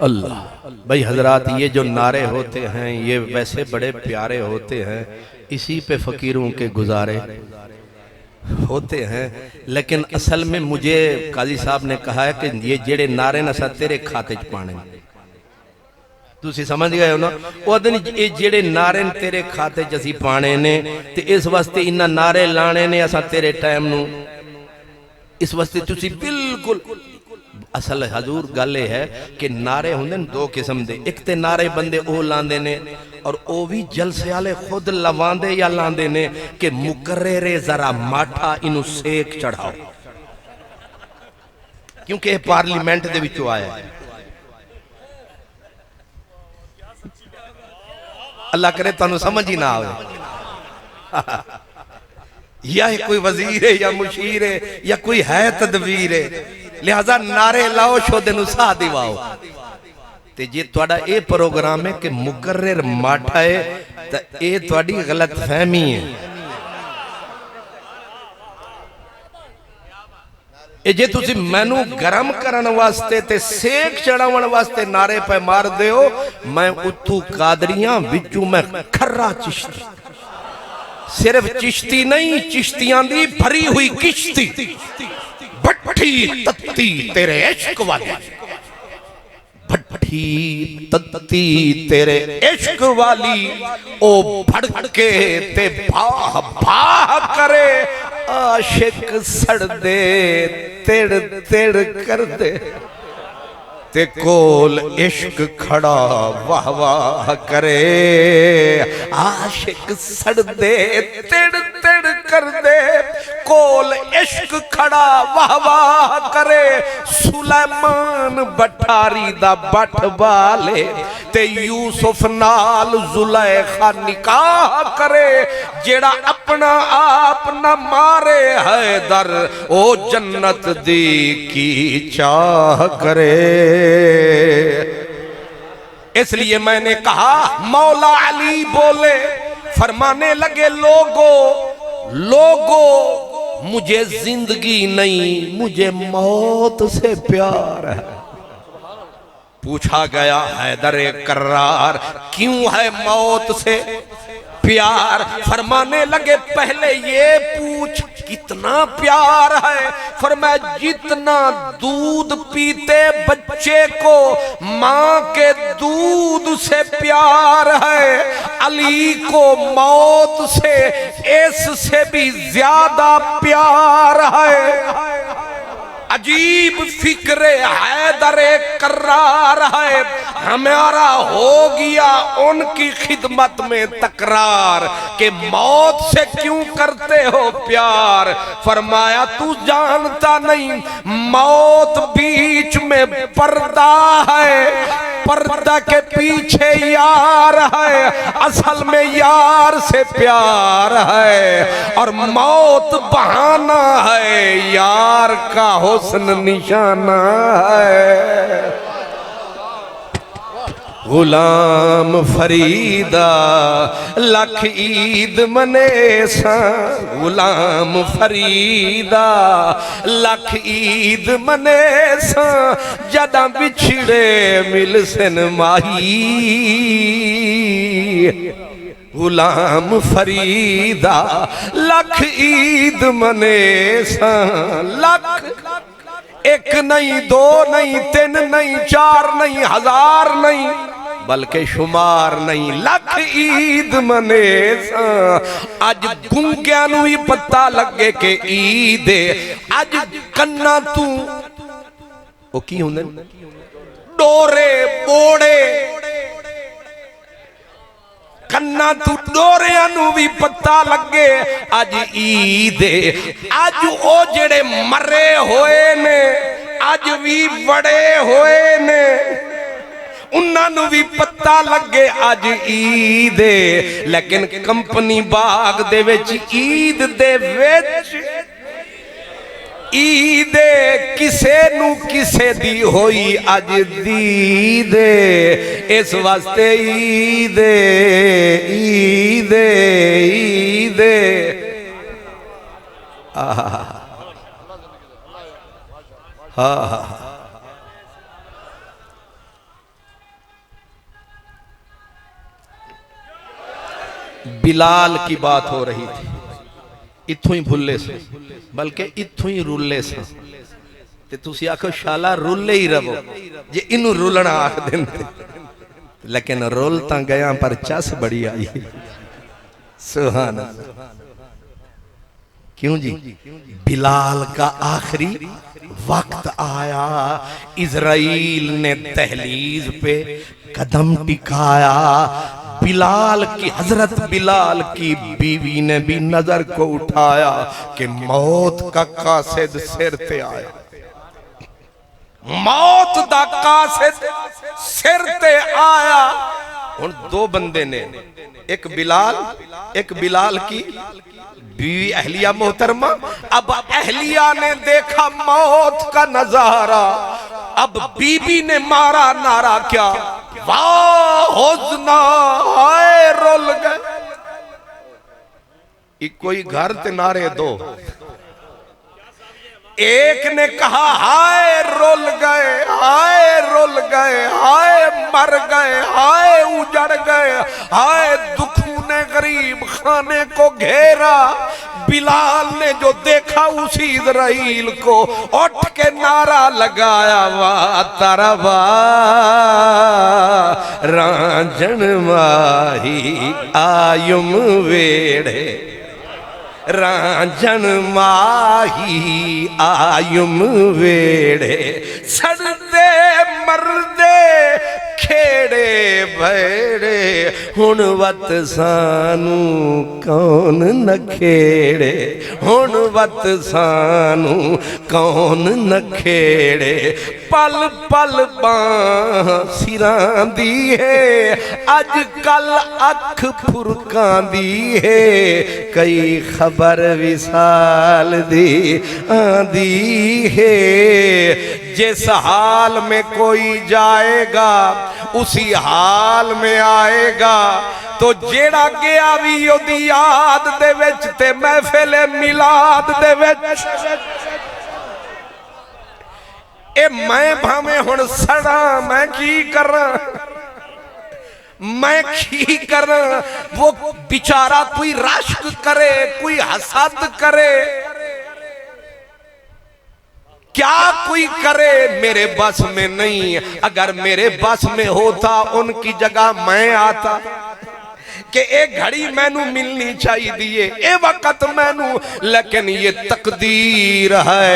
अल्लाह भाई हजरात, ये जो नारे होते हैं ये वैसे बड़े प्यारे होते हैं, इसी पे फकीरों के गुजारे होते हैं। लेकिन असल में मुझे काजी साहब ने कहा है कि ये जेड़े नारे न सा तेरे खाते च पाने, तुसी समझ गए हो ना? वो दिन ये जेड़े नारे तेरे खाते च असी पाने ने, ते इस वास्ते इन्ना नारे लाने ने असा तेरे टाइम नू, इस वास्ते तुसी बिल्कुल असल हजूर गल है कि नारे होंदे ने 2 किस्म दे। एक ते नारे बंदे ओ लांदे ने, और ओ भी जलसे वाले खुद लवांदे या लांदे ने कि मुकर्ररे जरा माठा इनू सेक चढ़ाओ, क्योंकि ये पार्लीमेंट दे विचों आया है। अल्लाह करे तुहानू समझ ही ना आवे। या कोई वजीर है या मुशीर है या कोई है तदबीर है, लिहाजा नारे लाओ शोदे नु साह दिवाओ। ते जे तुहाडा ये प्रोग्राम है कि मुकर्रर माठा है तो ये तुहाडी गलत फहमी है। ये जे तुसी मैनू गरम करन वास्ते ते सेक चढ़ावन वास्ते नारे पे मार दियो, मैं उतू कादरियां विचू मैं खर्रा चिश्ती, सिर्फ चिश्ती नहीं चिश्तियां दी भरी हुई किश्ती, भट्ठी तत्ती तेरे इश्क वाली, भट्ठी तत्ती तेरे इश्क वाली, ओ भड़के ते भाह भाह करे, आशिक सड़ दे तिड़ तिड़ कर दे, ते कोल इश्क खड़ा वाह वाह करे, आशिक सड़ दे तिड़ तिड़ कर दे, कोल इश्क खड़ा वाह वाह करे, सुलेमान बठारी दा बठ बाले, ते यूसुफ नाल जुलेखा निकाह करे, जेड़ा अपना आप न मारे हैदर, ओ जन्नत दी की चाह करे। इसलिए मैंने कहा मौला अली बोले, फरमाने लगे लोगो मुझे जिंदगी नहीं मुझे मौत से प्यार है। पूछा गया हैदर कर्रार क्यों है मौत से प्यार? फरमाने लगे पहले ये पूछ कितना प्यार है? फरमाया जितना दूध पीते बच्चे को माँ के दूध से प्यार है, अली को मौत से इससे भी ज्यादा प्यार है। अजीब फिक्रे हैदर कर्रार है, हमारा हो गया उनकी खिदमत में तकरार के मौत से क्यों करते हो प्यार? फरमाया तू जानता नहीं मौत बीच में पर्दा है, पर्दा के पीछे यार है, असल में यार से प्यार है, और मौत बहाना है यार का हुस्न निशाना है। गुलाम फरीदा लख ईद मनेसा, गुलाम फरीदा लख ईद मनेसा, जदा बिछड़े मिलसन माही। गुलाम फरीदा लख ईद मनेसा, लख एक नहीं दो नहीं तीन नहीं चार नहीं हजार नहीं बल्कि शुमार नहीं, लख ईद मनेसा। अज गुंगिया नू ही पता लगे कि ईद अज कन्ना तू ओ की हुंदे डोरे बोड़े, कन्ना तू डोरिया नू भी पता लगे अज ईद। अज ओ जेड़े मरे होए ने अज भी बड़े होए ने, उन्होंने भी पता लगे अज ईद। लेकिन कंपनी बाग दे विच ईद दे विच ईद किसे नू किसे दी होई अज दीद, इस वास्ते ईद ईद ईद। हाँ बिलाल की बात हो रही थी, इत्थों ही भुल्ले से बल्कि इत्थों ही रुले से, ते तुसी आखो शाला रुले ही रहो जे इनू रुलना आख देंदे, लेकिन रुल तां गया पर चस बड़ी आई। सुभान अल्लाह। क्यों जी? बिलाल का आखिरी वक्त आया, इजराइल ने दहलीज पे कदम टिकाया। बिलाल की हजरत बिलाल की बीवी ने भी नजर को उठाया कि मौत का कासिद सिर ते आया, मौत दा कासिद सिर ते आया। हुण दो बंदे ने, एक बिलाल की बीवी अहलिया मोहतरमा। अब अहलिया ने देखा मौत का नजारा, अब बीबी ने मारा नारा क्या, वाह हुज़्ना हाय रुल गए। कोई घर ते नारे दो, एक ने कहा हाय रोल गए, हाय रोल गए, हाय मर गए, हाय उजड़ गए, हाय दुखों ने गरीब खाने को घेरा। बिलाल ने जो देखा उसी इज़राइल को उठ के नारा लगाया, वाह तारा वाह रांझण माही आयुम वेड़े, रांझण माही आयुम वेड़े, सड़दे मरदे खेड़े भेड़े, हुण वत सानू कौन न खेड़े, हुण वत सानू कौन न खेड़े। पल पल बांह सिरां दी है, अज कल अख फुरकां दी है, कई खबर विसाल दी आंदी है। जिस हाल में कोई जाएगा उसी हाल में आएगा, तो जेड़ा गया भी ओदी याद दे विच ते महफिल मिलाद दे विच। ए मैं भावें हुण सड़ा, मैं की करा, मैं की करा। वो बेचारा कोई रश्क करे, कोई हसद करे, क्या कोई करे, मेरे बस में नहीं। अगर मेरे बस में होता उनकी जगह मैं आता कि एक घड़ी मैनू मिलनी चाहिए, ए वक्त मैनू, लेकिन ये तकदीर है,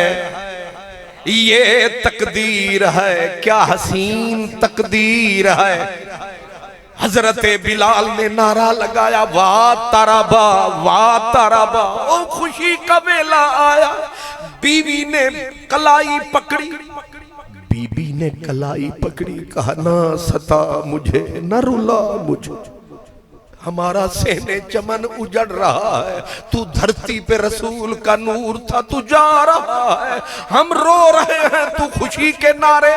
ये तकदीर है। क्या हसीन तकदीर है। हजरत बिलाल ने नारा लगाया, वाह ताराबा, वाह ताराबा। ओ खुशी का वेला आया। बीवी ने कलाई पकड़ी, बीबी ने कलाई पकड़ी, कहा ना सता मुझे, न रुला मुझे, हमारा सहने चमन उजड़ रहा है, तू धरती पे रसूल का नूर था, तू जा रहा है, हम रो रहे हैं, तू खुशी के नारे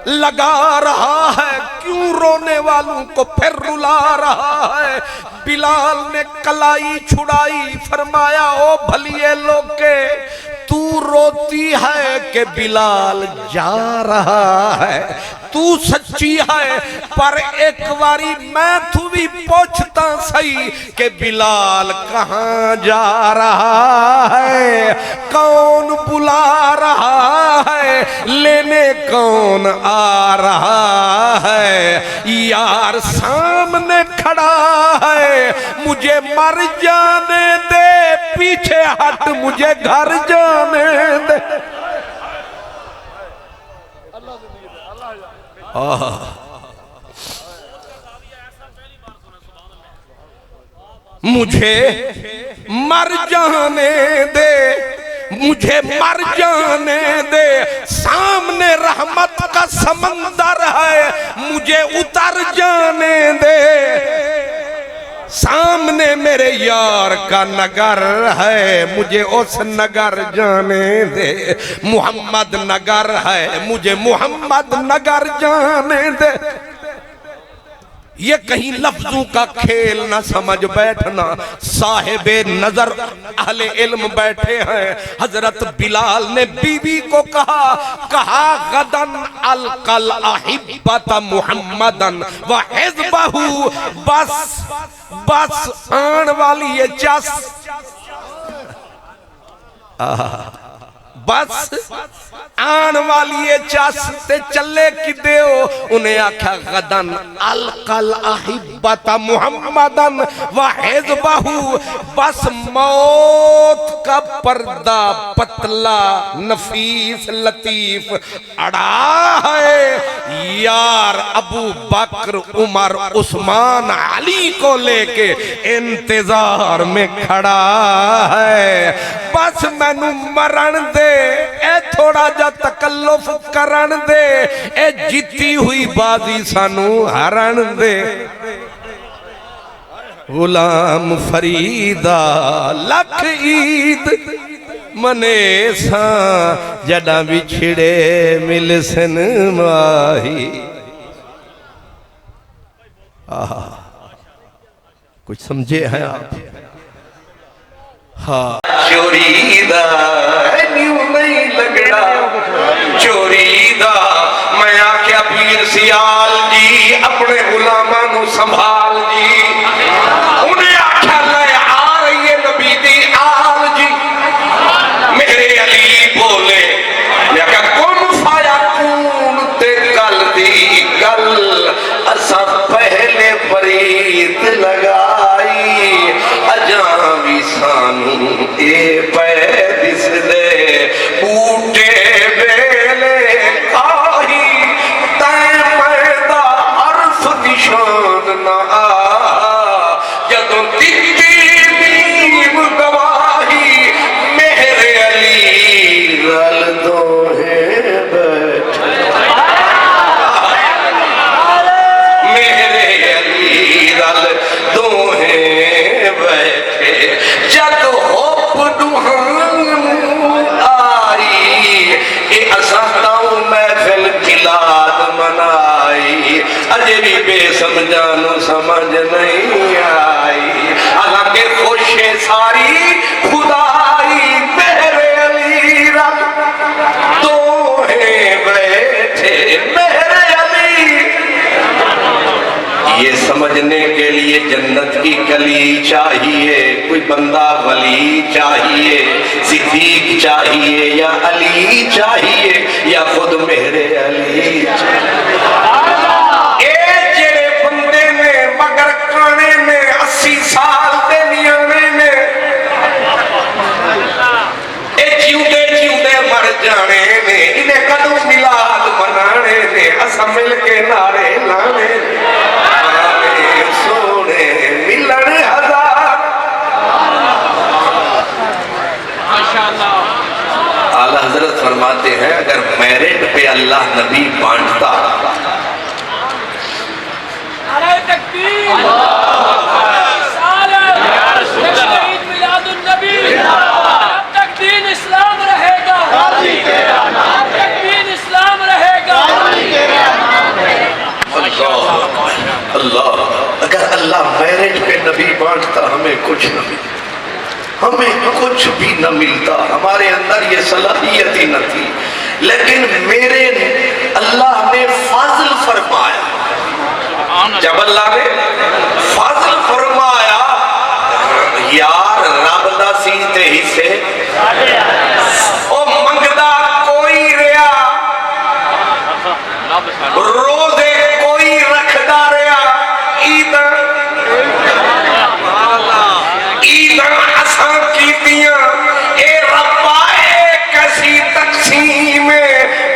लगा रहा है, क्यों रोने वालों को फिर रुला रहा है। बिलाल ने कलाई छुड़ाई, फरमाया ओ भलिए लोग के, तू रोती है कि बिलाल जा रहा है, तू सच्ची है, पर एक बारी मैं तू भी पूछता सही कि बिलाल कहाँ जा रहा है, कौन बुला रहा है, लेने कौन आ रहा है। यार सामने खड़ा है, मुझे मर जाने दे, पीछे हट मुझे घर जाने दे। मुझे मर जाने दे, मुझे मर जाने दे, सामने रहमत का समंदर है, मुझे उतर जाने दे। सामने मेरे यार का नगर है, मुझे उस नगर जाने दे। मोहम्मद नगर है, मुझे मोहम्मद नगर जाने दे। ये कहीं लफ्जों का खेल ना समझ बैठना। साहिबे नजर अहले इल्म बैठे हैं। हजरत बिलाल ने बीवी को कहा गदन अलकल अहिब्बत मुहम्मदन व हिज़्बहु, बस आन वाली ये चस, बस आन वाली ये चस ते चले कि हो। उन्हें आख्या गदन अलकल अहिब्बत मुहम्मदन व हिज़्बहु, बस मौत का पर्दा पतला नफीस लतीफ अड़ा है। यार अबू बकर उमर उस्मान अली को लेके इंतजार में खड़ा है। बस मैनू मरण दे, ए थोड़ा जा तकल्लुफ करन दे, ए जीती हुई बाजी सानू हरण दे। गुलाम फरीदा लख ईद मने सा, जड़ा विछड़े मिलसन माही। कुछ समझे हैं आप? हाँ। चोरी दा न्यू नहीं लगना चोरी दा। मैं आख्या पीर सियाल जी अपने गुलामां नू संभाल जी। उन्हें आख्या ले आ रही है नबी दी आल जी। मेरे अली बोले मैं क्या कौन फाया कौन ते गल दी गल असा पहले फरीद लगाई अजा भी सानू ए पै दिसदे बूटे बेले काही तै पैदा अर्फ निशान ना आ जदों दित्ती नीम गवाही मेरे अली रल दोहे बैठे मेरे अली रल दोहे बैठे जद होप दुहान आई ए असा ताऊ महफिल मिलाद मनाई अजे भी बेसमझानू समझ नहीं आई हालांकि खुशे सारी खुदाई मेरे अली रल दोहे बैठे मेरे अली। ये समझने के लिए जन्नत की कली चाहिए कोई बंदा वली चाहिए सिद्दीक चाहिए या अली चाहिए या खुद मेरे अली चाहिए। जेड़े बंदे ने मगर काने ने 80 साल दे नियाने ने जिउंदे जिउंदे मर जाने ने इन्हें कदों मिलाद मनाने ने असा मिल के नारे लाने सोने मिलन हजार। आला हजरत फरमाते हैं अगर मेरिट पे अल्लाह नबी बांटता इस्लाम रहेगा इस्लाम रहेगा। अल्लाह अगर अल्लाह मेरिट पे नबी बांटता हमें कुछ न मिलता हमें कुछ भी न मिलता हमारे अंदर ये सलाहियत ही न थी। लेकिन मेरे अल्लाह ने फाज़ल फरमाया जब अल्लाह ने फाज़ल फरमाया यार रब दा सी ते हिस्से ओ मंगदा कोई रिया रोजे कोई रखदा रिया ईद असां कीतियां ए रब्बा कैसी तकसीम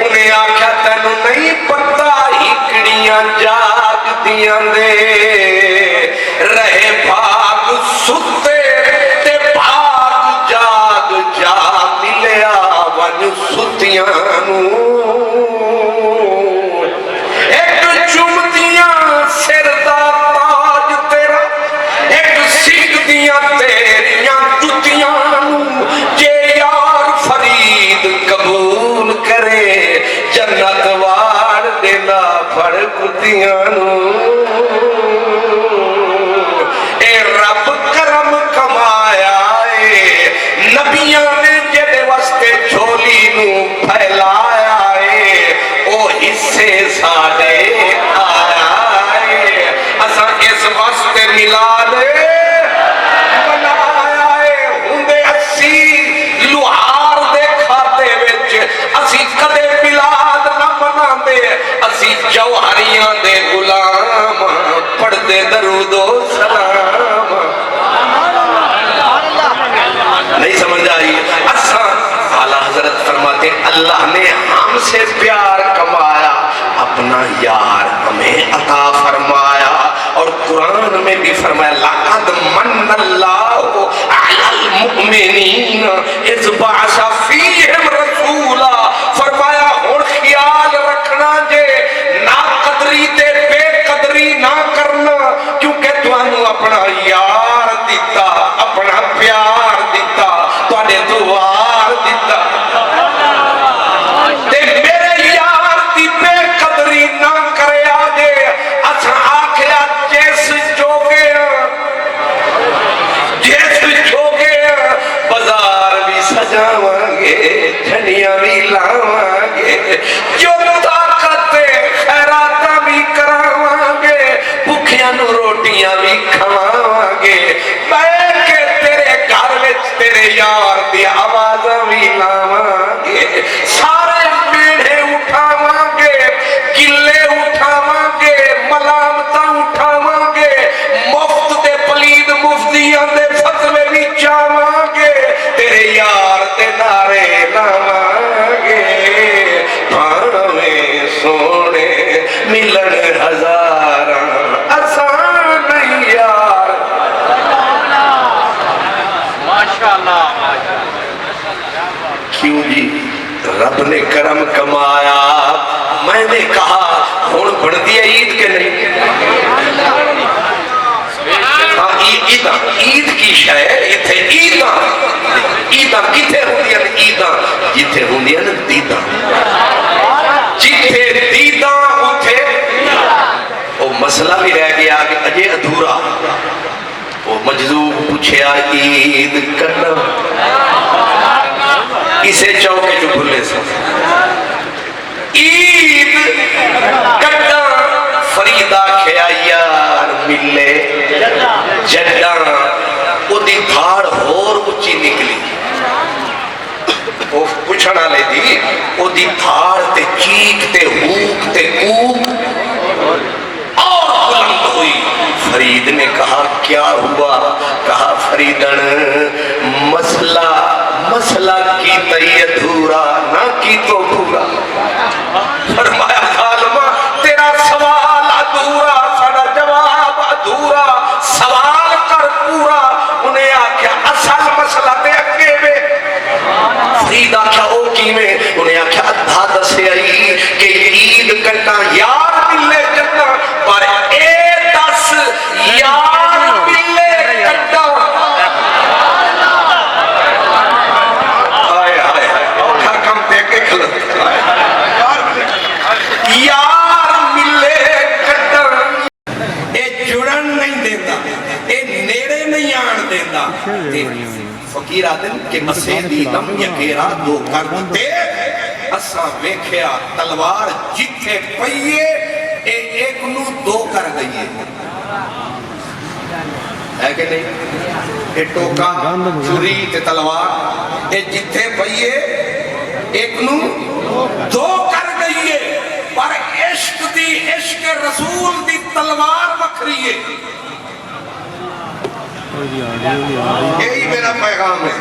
उन्हें आख्या तेनू नहीं पता हिकड़ियां जागदियां दे रहे भाग सुते ते भाग जाग जा मिलिया वन सुतियां नू एक चुमदियां सिर दा ताज तेरा एक सिकदियां तेरियां जुतियां नू जे यार फरीद कबूल करे जन्नत वार देना फड़ कुतियां नू। ए रब करम कमाया ए नबियां ने जेदे वास्ते झोली नू फैलाया ए ओ हिस्से साडे आया ए असां इस वास्ते मिला दे बनाया ए हुंदे 80 लुहार दे खाते विच असी कदे मिलाद ना मनांदे असी जौहरियां दे गुलाम पढ़दे दरूद ओ सलाम। नहीं समझ आई असा आला हजरत फरमाते अल्लाह ने हमसे प्यार कमाया अपना यार हमें अता फरमाया और कुरान में भी फरमाया लक़द मन्नल्लाहु अलल मुमिनीन इज़ बअसा फीहिम रसूला। फरमाया हुण ख्याल रखना जे ना कदरी ते बेकदरी ना करना क्योंकि तुहानू अपना यार दिता अपना प्यार दिता तुहाडे दुआर दिता ते मेरे यार दी बेकदरी ना करया जे असा आखिया जिस जोगे बाजार जो ताकत खैरात भी करावांगे, भुखियां नूं रोटियां भी खवावांगे, बैठ के तेरे घर विच तेरे यार दी आवाज़ां भी लावांगे, सारे मेढ़े उठावांगे, किले उठावांगे, मलामतां उठावांगे, मुफ्त दे पलीद मुफ्तियां दे फतवे भी चावांगे, तेरे यार दे नारे लावांगे, भावें सोने मिलन हजारां आसान नहीं यार। माशाल्लाह क्यों जी? रब ने करम कमाया। मैंने कहा हुण बनती है ईद के नहीं? हाँ, ईद की शय इत्थे ईदां किथे होंदियां ने? ईदां जिथे होंदियां ने दीदां, जिथे दीदां उथे वो मसला भी रह गया कि अजे अधूरा। वो मजदूर पूछया ईद करना, इसे चौके चो भुले से ईद कड्डा, फरीदा ख्या यार मिले जड्डा, ओदी धाड़ होर उच्ची निकली। वो पुछण वाले दी ओदी धाड़ ते चीख ते हूक ते कूक और बुलंद हुई। फरीद ने कहा क्या हुआ? कहा फरीदन मसला की तई अधूरा ना की तो पूरा। फरमाया जालिमा तेरा सवाल अधूरा, साडा जवाब अधूरा, सवाल कर पूरा। उन्हें आख्या असल मसला ते अगे वे। फरीद आख्या ओ किवें? उन्हें आख्या अद्धा दस्या कि ईद कट्टा यार मिले जन्ना, पर ए दस यार मिले कट्टा। हाय हाय हाय औखा कम दे के खलत यार मिले कट्टा। ए जुड़न नहीं देता, ए नेड़े नहीं आन देता। फकीर आदम के मसे दी दम यकेरा दो कर दे। असा वेख्या तलवार जिथे पईए ए एक नू दो कर गई है कि नहीं? ए टोका छुरी ते तलवार ए जिथे पईए एक नू दो कर गई है। पर इश्क दी, इश्क रसूल दी तलवार वखरी है। यही मेरा पैगाम है।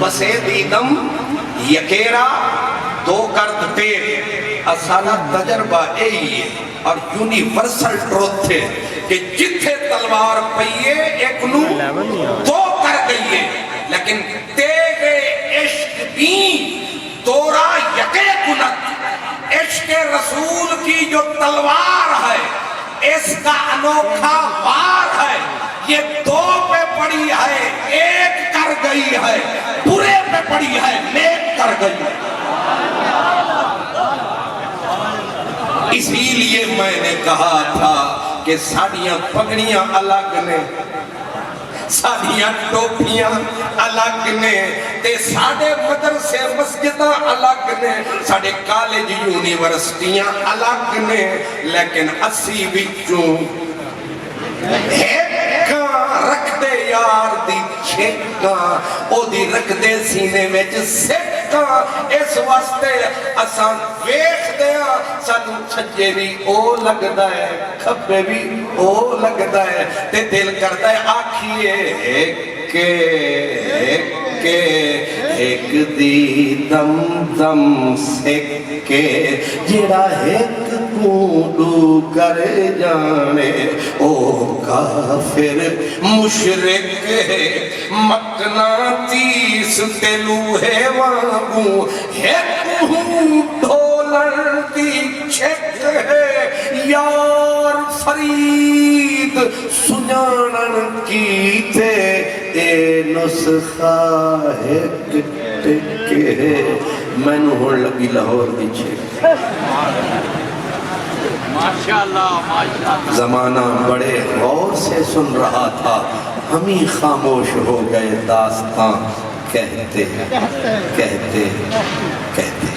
बसे दीदम यकेरा दो कर्द तेर, असाना तजर्बा यही है और यूनिवर्सल ट्रुथ है कि जिथे तलवार पईए एक नू दो कर गई है। लेकिन तेरे इश्क भी तोरा यके कुनत, इश्क रसूल की जो तलवार है इसका अनोखा वार है। ये दो पे पड़ी है, एक कर गई है, बुरे पे पड़ी है, नेक कर गई है। इसीलिए मैंने कहा था कि साड़ियां पगड़ियां अलग ने, साड़ियां टोपियां अलग ने, ते साडे मदरसे मस्जिदां अलग ने, साडे कॉलेज यूनिवर्सिटियां अलग ने। लेकिन असी विचों रखते यार दी छेका, ओदी रखते सीने विच सिक्का। इस वास्ते असां वेखदे आ, सानू सज्जे भी ओ लगदा है, खब्बे भी ओ लगदा है, ते दिल करदा है आखिए के एक दी दम दम सिक्के, जिहड़ा एक कूडू कर जाने ओ काफिर मुशरिक है। मकनातीस ते लूहे वांगू एक ढोलण दी छिक है। यार फरीद सुजानन कीते ए नुस्खा एक टिके। मैनू हुण लगी लाहौर दी छिक। माशाल्लाह माशाल्लाह। जमाना बड़े गौर से सुन रहा था, हम ही खामोश हो गए दास्तां कहते कहते कहते।